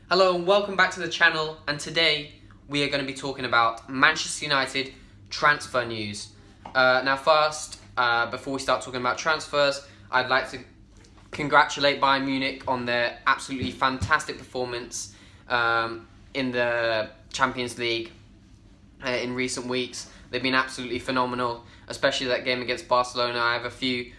Hello and welcome back to the channel, and today we are going to be talking about Manchester United transfer news. Now first, before we start talking about transfers, I'd like to congratulate Bayern Munich on their absolutely fantastic performance in the Champions League in recent weeks. They've been absolutely phenomenal, especially that game against Barcelona. I have a few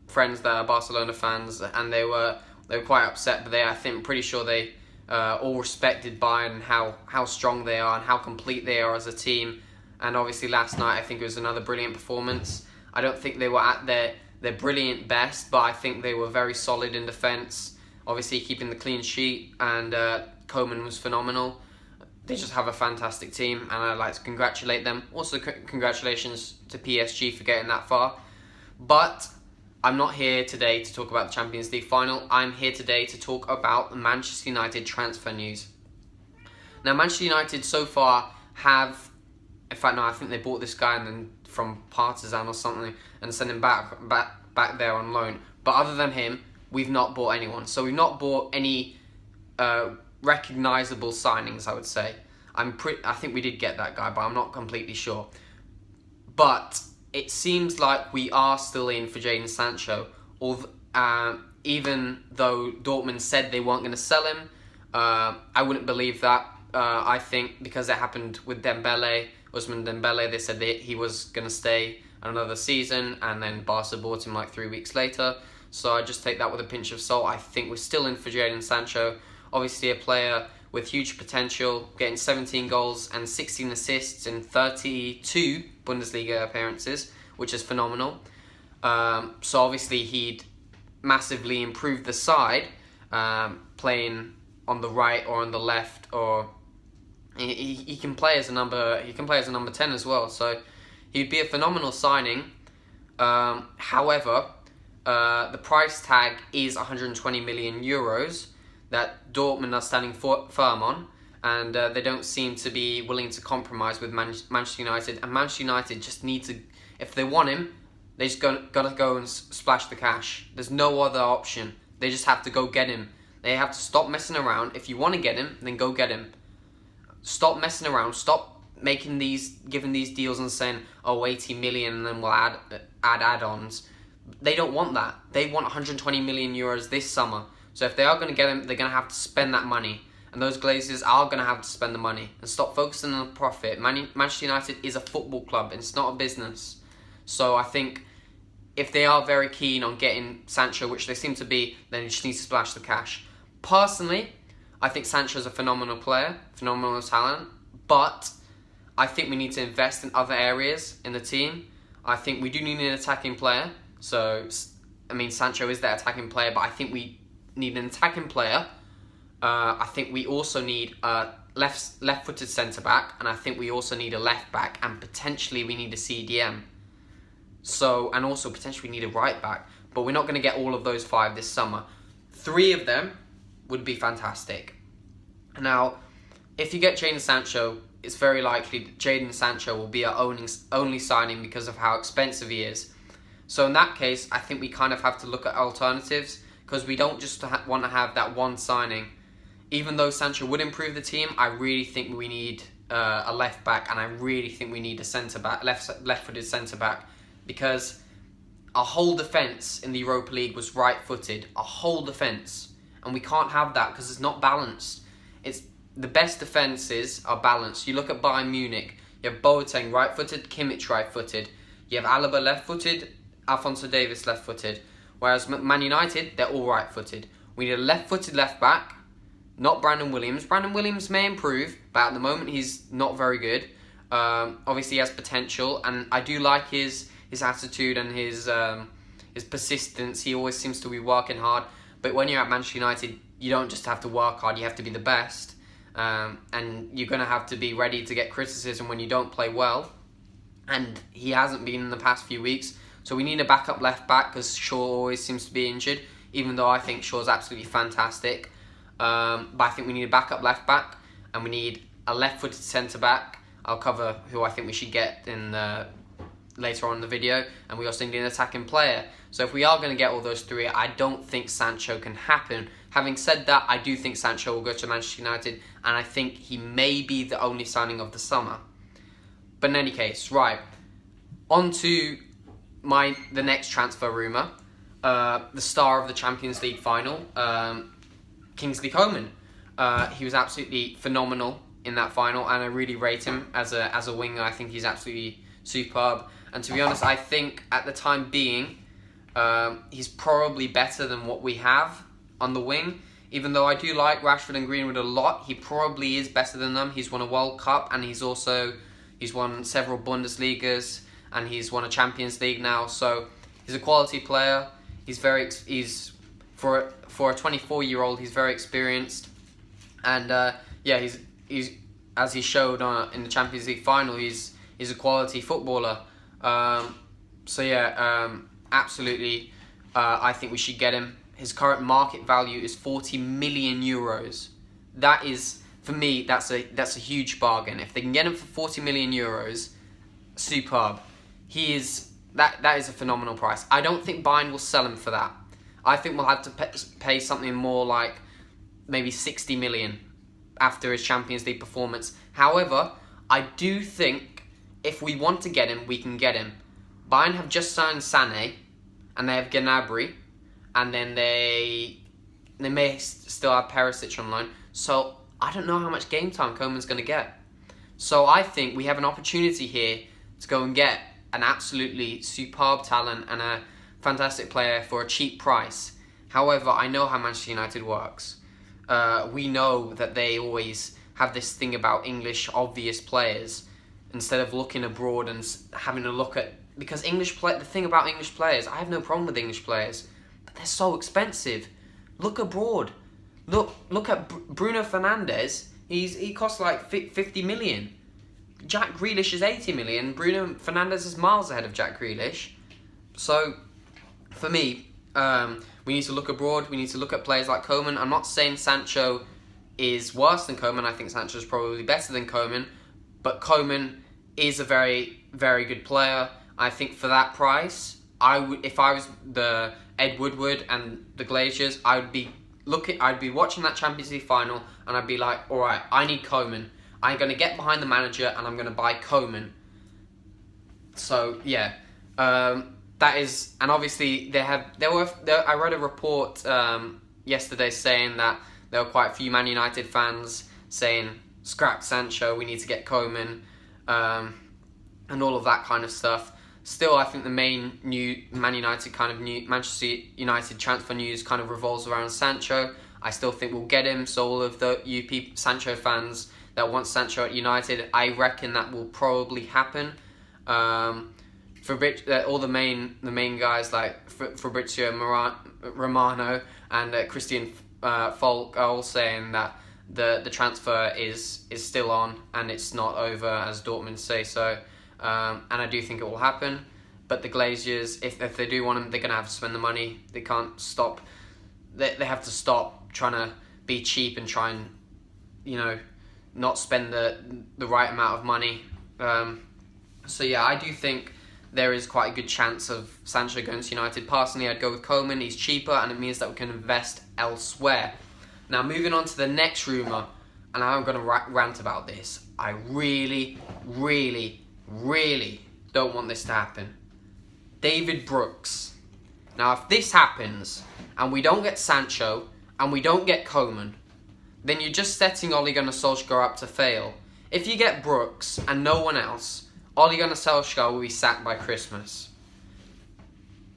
friends that are Barcelona fans, and they were quite upset, but I'm pretty sure they all respected Bayern and how strong they are and how complete they are as a team. And obviously last night I think it was another brilliant performance. I don't think they were at their brilliant best, but I think they were very solid in defence, obviously keeping the clean sheet, and Koeman was phenomenal. They just have a fantastic team, and I'd like to congratulate them. Also, congratulations to PSG for getting that far. But I'm not here today to talk about the Champions League final. I'm here today to talk about the Manchester United transfer news. Now, Manchester United so far have, in fact, no, I think they bought this guy and then from Partizan or something and sent him back there on loan. But other than him, we've not bought anyone. So we've not bought any recognisable signings, I would say. I think we did get that guy, but I'm not completely sure. But it seems like we are still in for Jadon Sancho, even though Dortmund said they weren't going to sell him. I wouldn't believe that. I think because it happened with Ousmane Dembele, they said that he was going to stay another season, and then Barca bought him like 3 weeks later. So I just take that with a pinch of salt. I think we're still in for Jadon Sancho. Obviously a player with huge potential, getting 17 goals and 16 assists in 32 Bundesliga appearances, which is phenomenal. So obviously he'd massively improve the side, playing on the right or on the left, or he can play as a number. He can play as a number 10 as well. So he'd be a phenomenal signing. However, the price tag is 120 million euros. That Dortmund are standing firm on, and they don't seem to be willing to compromise with Manchester United. And Manchester United just need to, if they want him, they just gotta go and splash the cash. There's no other option. They just have to go get him. They have to stop messing around. If you want to get him, then go get him. Stop messing around. Stop giving these deals and saying, 80 million, and then we'll add add-ons. They don't want that. They want 120 million euros this summer. So if they are going to get him, they're going to have to spend that money. And those Glazers are going to have to spend the money. And stop focusing on the profit. Manchester United is a football club. It's not a business. So I think if they are very keen on getting Sancho, which they seem to be, then they just need to splash the cash. Personally, I think Sancho's a phenomenal player, phenomenal talent. But I think we need to invest in other areas in the team. I think we do need an attacking player. So, Sancho is that attacking player, but I think we need an attacking player. I think we also need a left-footed centre-back, and I think we also need a left-back, and potentially we need a CDM. And also potentially we need a right-back, but we're not going to get all of those 5 this summer. 3 of them would be fantastic. Now, if you get Jadon Sancho, it's very likely that Jadon Sancho will be our only signing because of how expensive he is. So in that case, I think we kind of have to look at alternatives, because we don't just want to have that one signing. Even though Sancho would improve the team, I really think we need a left back, and I really think we need a centre back, left-footed centre back, because our whole defence in the Europa League was right-footed. Our whole defence, and we can't have that because it's not balanced. It's the best defences are balanced. You look at Bayern Munich. You have Boateng right-footed, Kimmich right-footed. You have Alaba left-footed, Alphonso Davies left-footed. Whereas Man United, they're all right-footed. We need a left-footed left-back, not Brandon Williams. Brandon Williams may improve, but at the moment he's not very good. Obviously he has potential, and I do like his attitude and his persistence. He always seems to be working hard. But when you're at Manchester United, you don't just have to work hard, you have to be the best. And you're going to have to be ready to get criticism when you don't play well. And he hasn't been in the past few weeks. So we need a backup left back, because Shaw always seems to be injured, even though I think Shaw's absolutely fantastic. But I think we need a backup left back, and we need a left-footed centre back. I'll cover who I think we should get in later on in the video, and we also need an attacking player. So if we are going to get all those 3, I don't think Sancho can happen. Having said that, I do think Sancho will go to Manchester United, and I think he may be the only signing of the summer. But in any case, right, on to the next transfer rumour, the star of the Champions League final, Kingsley Coman. He was absolutely phenomenal in that final, and I really rate him as a winger. I think he's absolutely superb. And to be honest, I think at the time being, he's probably better than what we have on the wing. Even though I do like Rashford and Greenwood a lot, he probably is better than them. He's won a World Cup, and he's won several Bundesligas, and he's won a Champions League now. So he's a quality player. He's for a 24-year-old, he's very experienced, and he's as he showed in the Champions League final, he's a quality footballer. Absolutely, I think we should get him. His current market value is 40 million euros. That is, for me, that's a huge bargain. If they can get him for 40 million euros, superb. That is a phenomenal price. I don't think Bayern will sell him for that. I think we'll have to pay something more like maybe 60 million after his Champions League performance. However, I do think if we want to get him, we can get him. Bayern have just signed Sané, and they have Gnabry, and then they may still have Perisic on loan. So I don't know how much game time Coman's going to get. So I think we have an opportunity here to go and get an absolutely superb talent and a fantastic player for a cheap price. However, I know how Manchester United works. We know that they always have this thing about English obvious players instead of looking abroad and having a look at... Because the thing about English players, I have no problem with English players, but they're so expensive. Look abroad. Look at Bruno Fernandes. He costs like 50 million. Jack Grealish is 80 million. Bruno Fernandes is miles ahead of Jack Grealish. So, for me, we need to look abroad. We need to look at players like Coman. I'm not saying Sancho is worse than Coman. I think Sancho is probably better than Coman. But Coman is a very, very good player. I think for that price, if I was the Ed Woodward and the Glaziers, I'd be watching that Champions League final, and I'd be like, all right, I need Coman. I'm going to get behind the manager, and I'm going to buy Coman. So yeah, that is, and obviously I read a report yesterday saying that there were quite a few Man United fans saying, scrap Sancho, we need to get Coman, and all of that kind of stuff. Still, I think the main new Manchester United transfer news kind of revolves around Sancho. I still think we'll get him. So all of the Sancho fans that want Sancho at United, I reckon that will probably happen. All the main guys like Fabrizio Romano and Christian Falk are all saying that the transfer is still on and it's not over, as Dortmund say so. And I do think it will happen. But the Glaziers, if they do want him, they're going to have to spend the money. They can't stop. They have to stop trying to be cheap and try and, not spend the right amount of money. So yeah, I do think there is quite a good chance of Sancho going to United. Personally, I'd go with Coman. He's cheaper, and it means that we can invest elsewhere. Now, moving on to the next rumour, and I'm going to rant about this. I really, really, really don't want this to happen. David Brooks. Now, if this happens, and we don't get Sancho, and we don't get Coman, then you're just setting Ole Gunnar Solskjaer up to fail. If you get Brooks and no one else, Ole Gunnar Solskjaer will be sacked by Christmas.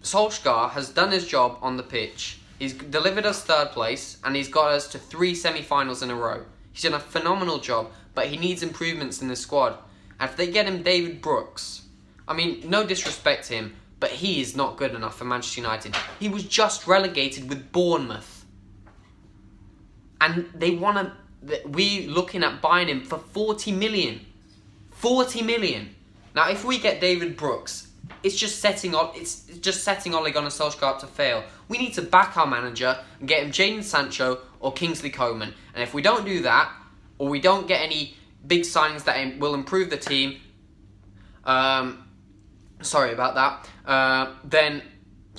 Solskjaer has done his job on the pitch. He's delivered us third place, and he's got us to 3 semi-finals in a row. He's done a phenomenal job, but he needs improvements in the squad. And if they get him David Brooks, I mean, no disrespect to him, but he is not good enough for Manchester United. He was just relegated with Bournemouth. And we looking at buying him for 40 million. 40 million. Now, if we get David Brooks, it's just setting Ole Gunnar Solskjaer up to fail. We need to back our manager and get him Jadon Sancho or Kingsley Coman. And if we don't do that, or we don't get any big signings that will improve the team, sorry about that, then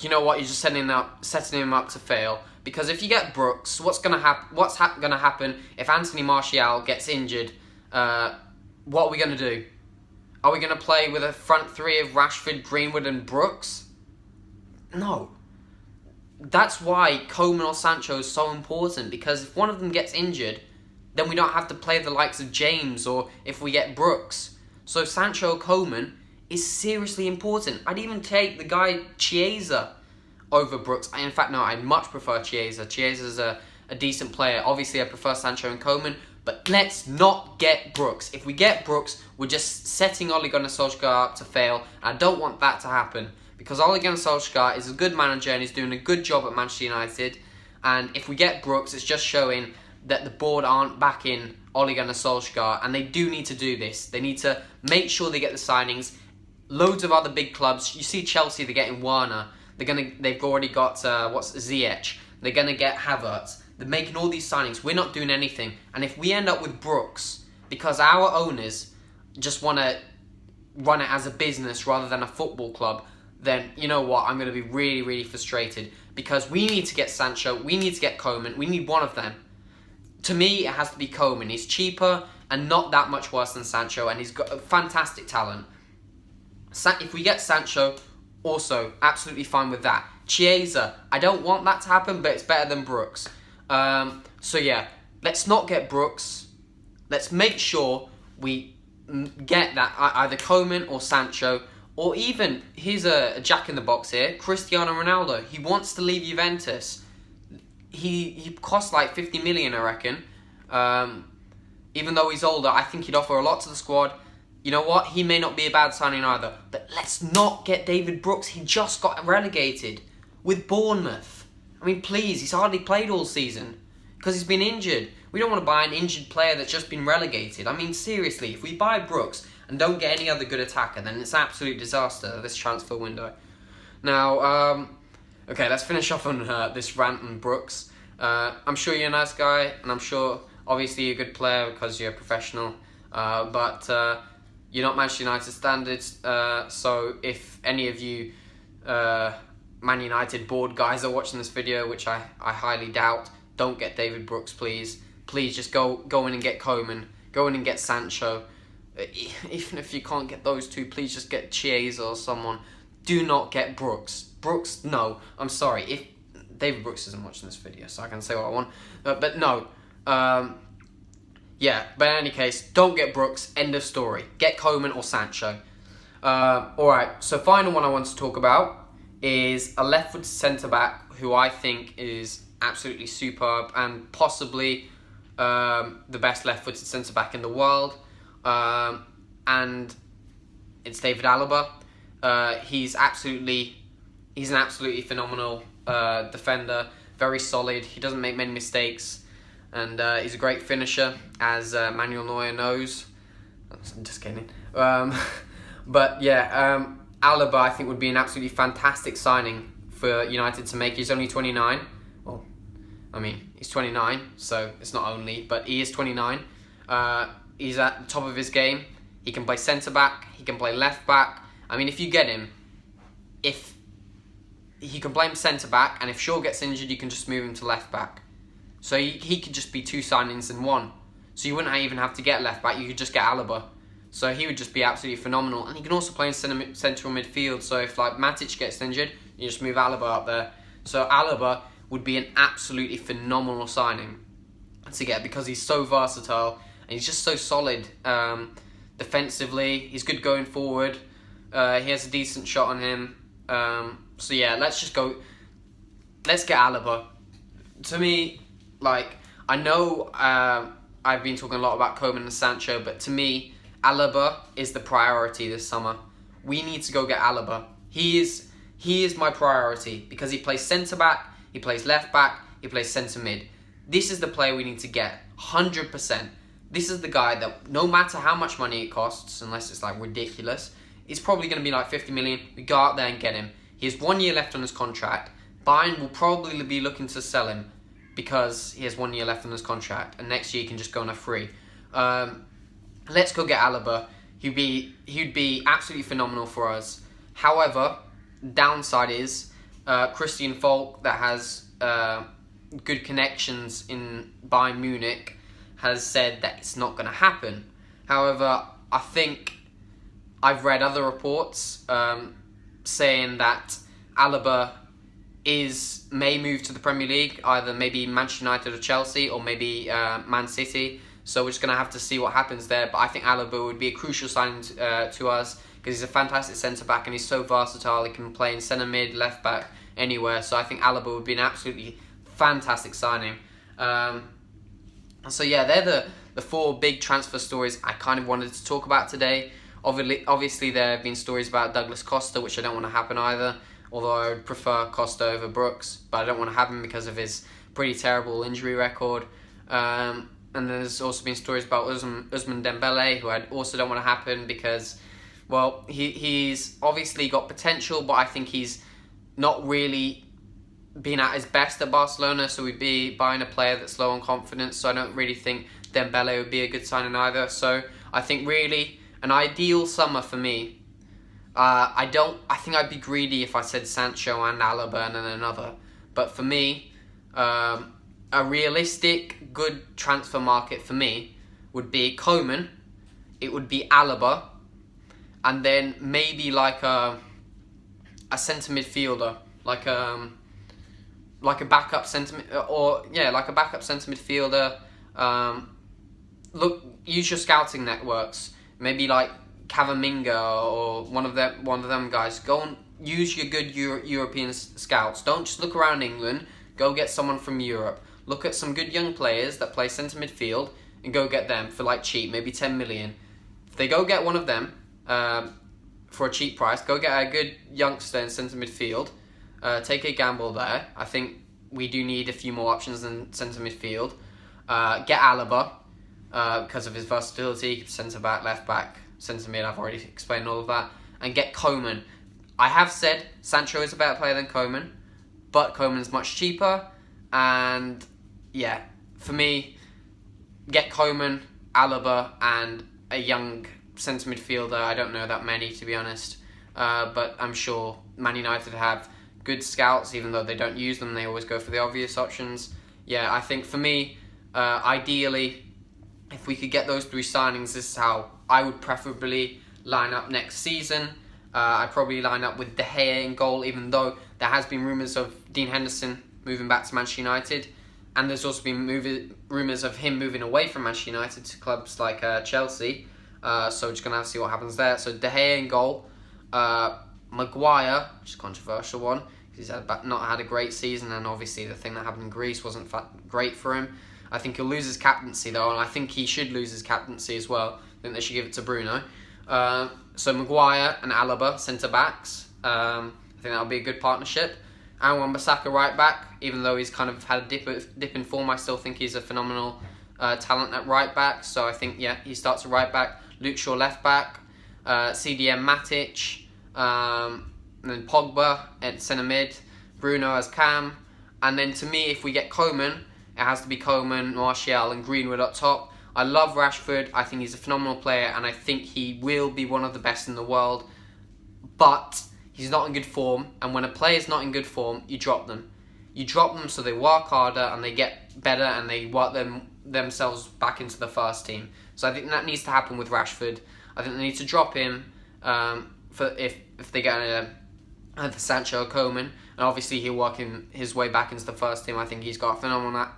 you know what, you're just setting him up to fail. Because if you get Brooks, what's gonna happen if Anthony Martial gets injured? What are we gonna do? Are we gonna play with a front three of Rashford, Greenwood, and Brooks? No. That's why Coman or Sancho is so important, because if one of them gets injured, then we don't have to play the likes of James, or if we get Brooks. So Sancho Coman is seriously important. I'd even take the guy Chiesa over Brooks. In fact, no, I much prefer Chiesa. Chiesa's a decent player. Obviously, I prefer Sancho and Coman, but let's not get Brooks. If we get Brooks, we're just setting Ole Gunnar Solskjaer up to fail. I don't want that to happen, because Ole Gunnar Solskjaer is a good manager and he's doing a good job at Manchester United. And if we get Brooks, it's just showing that the board aren't backing Ole Gunnar Solskjaer, and they do need to do this. They need to make sure they get the signings. Loads of other big clubs. You see Chelsea, they're getting Werner. They've already got Ziyech. They're gonna get Havertz. They're making all these signings. We're not doing anything. And if we end up with Brooks, because our owners just want to run it as a business rather than a football club, then you know what? I'm going to be really, really frustrated, because we need to get Sancho, we need to get Coman, we need one of them. To me, it has to be Coman. He's cheaper and not that much worse than Sancho, and he's got a fantastic talent. If we get Sancho, also absolutely fine with that. Chiesa, I don't want that to happen, but it's better than Brooks. So yeah, let's not get Brooks. Let's make sure we get that either Coman or Sancho, or even, here's a jack in the box here, Cristiano Ronaldo. He wants to leave Juventus. He costs like 50 million, I reckon. Even though he's older, I think he'd offer a lot to the squad. You know what? He may not be a bad signing either. But let's not get David Brooks. He just got relegated with Bournemouth. I mean, please, he's hardly played all season because he's been injured. We don't want to buy an injured player that's just been relegated. I mean, seriously, if we buy Brooks and don't get any other good attacker, then it's an absolute disaster, this transfer window. Now, okay, let's finish off on this rant on Brooks. I'm sure you're a nice guy, and I'm sure, obviously, you're a good player because you're a professional, but you're not Manchester United standards, so if any of you Man United board guys are watching this video, which I highly doubt, don't get David Brooks, please. Please just go in and get Coman, go in and get Sancho. Even if you can't get those two, please just get Chiesa or someone. Do not get Brooks. Brooks, no. I'm sorry. If David Brooks isn't watching this video, so I can say what I want. But no. Yeah, but in any case, don't get Brooks. End of story. Get Coman or Sancho. Alright, so final one I want to talk about is a left-footed centre-back who I think is absolutely superb and possibly the best left-footed centre-back in the world. And it's David Alaba. He's an absolutely phenomenal defender, very solid. He doesn't make many mistakes, and he's a great finisher, as Manuel Neuer knows. I'm just kidding. But yeah, Alaba I think would be an absolutely fantastic signing for United to make. He's only 29. Well, I mean, he's 29, so it's not only, but he is 29. He's at the top of his game. He can play centre-back. He can play left-back. I mean, if you get him, if he can play him centre-back, and if Shaw gets injured, you can just move him to left-back. So he could just be two signings in one. So you wouldn't even have to get left-back. You could just get Alaba. So he would just be absolutely phenomenal. And he can also play in central midfield. So if like Matic gets injured, you just move Alaba up there. So Alaba would be an absolutely phenomenal signing to get, because he's so versatile and he's just so solid defensively. He's good going forward. He has a decent shot on him. So yeah, let's get Alaba. To me, like, I know I've been talking a lot about Coman and Sancho, but to me, Alaba is the priority this summer. We need to go get Alaba. He is my priority because he plays centre-back, he plays left-back, he plays centre-mid. This is the player we need to get, 100%. This is the guy that, no matter how much money it costs, unless it's like ridiculous, it's probably going to be like 50 million. We go out there and get him. He has 1 year left on his contract. Bayern will probably be looking to sell him because he has 1 year left on his contract, and next year he can just go on a free. Let's go get Alaba. He'd be absolutely phenomenal for us. However, downside is Christian Falk that has good connections in Bayern Munich, has said that it's not going to happen. However, I think I've read other reports saying that Alaba may move to the Premier League, either maybe Manchester United or Chelsea, or maybe Man City. So we're just going to have to see what happens there. But I think Alaba would be a crucial signing to us, because he's a fantastic centre-back and he's so versatile. He can play in centre mid, left back, anywhere. So I think Alaba would be an absolutely fantastic signing. So yeah, they're the four big transfer stories I kind of wanted to talk about today. Obviously there have been stories about Douglas Costa, which I don't want to happen either, although I would prefer Costa over Brooks, but I don't want to have him because of his pretty terrible injury record. And there's also been stories about Ousmane Dembele, who I also don't want to happen because, well, he's obviously got potential, but I think he's not really been at his best at Barcelona, so we'd be buying a player that's low on confidence, so I don't really think Dembele would be a good signing either. So I think really an ideal summer for me, I think I'd be greedy if I said Sancho and Alaba and then another, but for me, a realistic good transfer market for me would be Koeman, it would be Alaba, and then maybe like a centre midfielder, like a backup centre midfielder. Use your scouting networks. Maybe like Cavaminga or one of them guys. Go and use your good European scouts. Don't just look around England. Go get someone from Europe. Look at some good young players that play centre midfield and go get them for like cheap, maybe 10 million. If they go get one of them for a cheap price, go get a good youngster in centre midfield. Take a gamble there. I think we do need a few more options than centre midfield. Get Alaba because of his versatility, centre back, left back, centre mid. I've already explained all of that. And get Koeman. I have said Sancho is a better player than Koeman, but Koeman's much cheaper. And yeah, for me, get Koeman, Alaba, and a young centre midfielder. I don't know that many, to be honest, but I'm sure Man United have good scouts, even though they don't use them. They always go for the obvious options. Yeah, I think for me, ideally, if we could get those three signings, this is how I would preferably line up next season. I'd probably line up with De Gea in goal, even though there has been rumours of Dean Henderson moving back to Manchester United, and there's also been rumours of him moving away from Manchester United to clubs like Chelsea. So we're just going to have to see what happens there. So De Gea in goal. Maguire, which is a controversial one, because he's not had a great season, and obviously the thing that happened in Greece wasn't great for him. I think he'll lose his captaincy though, and I think he should lose his captaincy as well. I think they should give it to Bruno. So Maguire and Alaba, centre-backs. I think that'll be a good partnership. And Wan-Bissaka right back, even though he's kind of had a dip in form, I still think he's a phenomenal talent at right back. So I think, yeah, he starts at right back. Luke Shaw left back. CDM Matic. And then Pogba at centre mid. Bruno as Cam. And then to me, if we get Koeman, it has to be Koeman, Martial and Greenwood up top. I love Rashford. I think he's a phenomenal player, and I think he will be one of the best in the world. But he's not in good form, and when a player's not in good form, you drop them. You drop them so they work harder and they get better and they work themselves back into the first team. So I think that needs to happen with Rashford. I think they need to drop him for if they get either Sancho or Koeman, and obviously he'll work his way back into the first team. I think he's got a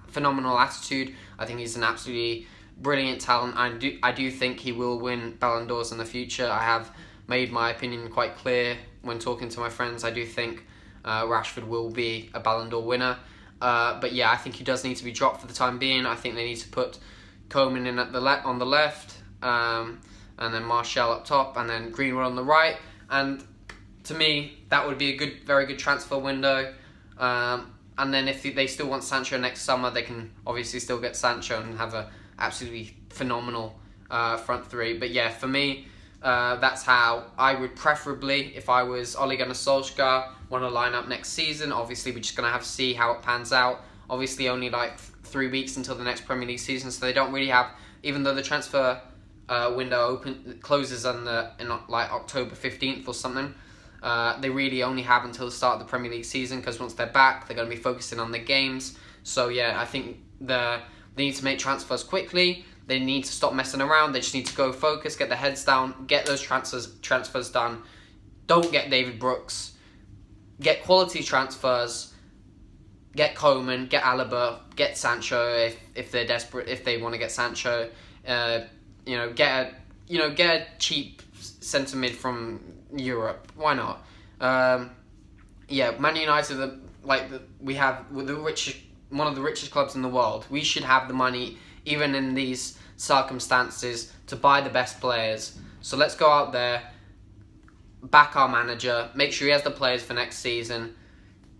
phenomenal attitude. I think he's an absolutely brilliant talent. I do think he will win Ballon d'Ors in the future. I have made my opinion quite clear when talking to my friends. I do think Rashford will be a Ballon d'Or winner. But yeah, I think he does need to be dropped for the time being. I think they need to put Koeman in at on the left, and then Martial up top, and then Greenwood on the right. And to me, that would be a very good transfer window. And then if they still want Sancho next summer, they can obviously still get Sancho and have a absolutely phenomenal front three. But yeah, for me, that's how I would preferably, if I was Ole Gunnar Solskjaer, want to line up next season. Obviously, we're just going to have to see how it pans out. Obviously, only like 3 weeks until the next Premier League season, so they don't really have, even though the transfer window closes in like October 15th or something, they really only have until the start of the Premier League season, because once they're back, they're going to be focusing on the games. So yeah, I think they need to make transfers quickly. They need to stop messing around. They just need to go focus, get their heads down, get those transfers done. Don't get David Brooks. Get quality transfers. Get Coman, get Alaba, get Sancho if they're desperate, if they want to get Sancho. Get a cheap centre mid from Europe. Why not? Man United we have one of the richest clubs in the world. We should have the money, even in these circumstances, to buy the best players. So let's go out there, back our manager, make sure he has the players for next season,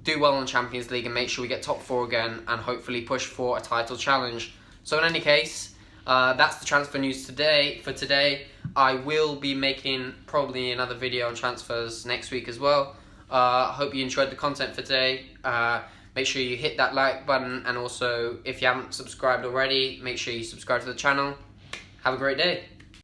do well in Champions League, and make sure we get top 4 again, and hopefully push for a title challenge. So in any case, that's the transfer news for today. I will be making probably another video on transfers next week as well. I hope you enjoyed the content for today. Make sure you hit that like button, and also if you haven't subscribed already, make sure you subscribe to the channel. Have a great day.